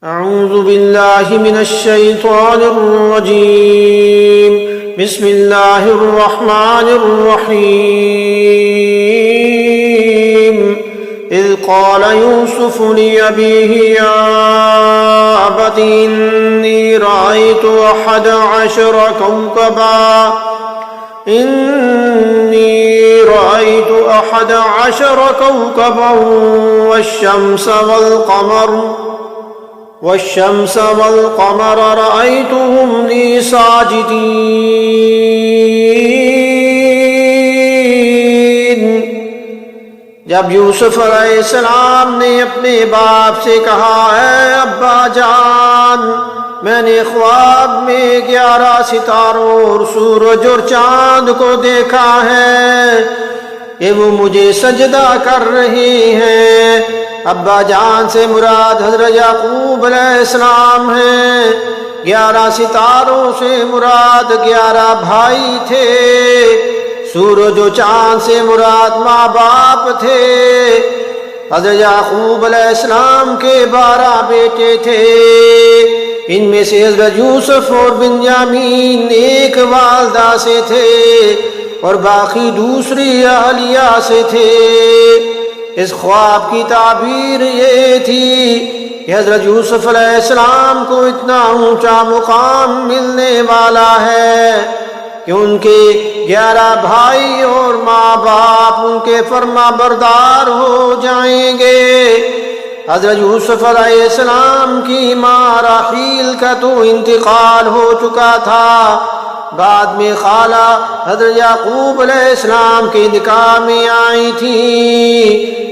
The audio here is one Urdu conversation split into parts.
أعوذ بالله من الشيطان الرجيم. بسم الله الرحمن الرحيم. إذ قال يوسف لأبيه يا أبت إني رأيت 11 كوكبا والشمس والقمر رأيتهم لي ساجدين. جب یوسف علیہ السلام نے اپنے باپ سے کہا اے ابا جان، میں نے خواب میں 11 ستاروں اور سورج اور چاند کو دیکھا ہے کہ وہ مجھے سجدہ کر رہے ہیں. ابا جان سے مراد حضرت یعقوب علیہ السلام ہیں. 11 ستاروں سے مراد 11 بھائی تھے. سورج و چاند سے مراد ماں باپ تھے. حضرت یعقوب علیہ السلام کے 12 بیٹے تھے. ان میں سے حضرت یوسف اور بنیامین ایک والدہ سے تھے اور باقی دوسری اہلیہ سے تھے. اس خواب کی تعبیر یہ تھی کہ حضرت یوسف علیہ السلام کو اتنا اونچا مقام ملنے والا ہے کہ ان کے 11 بھائی اور ماں باپ ان کے فرما بردار ہو جائیں گے. حضرت یوسف علیہ السلام کی ماں راحیل کا تو انتقال ہو چکا تھا. بعد میں خالہ حضرت یعقوب علیہ السلام کے نکاح میں آئی تھی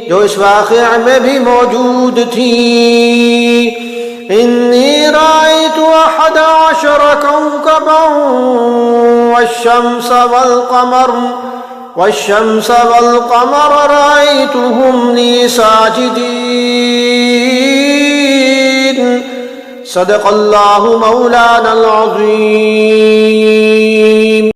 جو اس واقعہ میں بھی موجود تھی. انی رأیت 11 کوكبا والشمس والقمر رأيتهم لي ساجدين. صدق اللہ مولانا العظیم.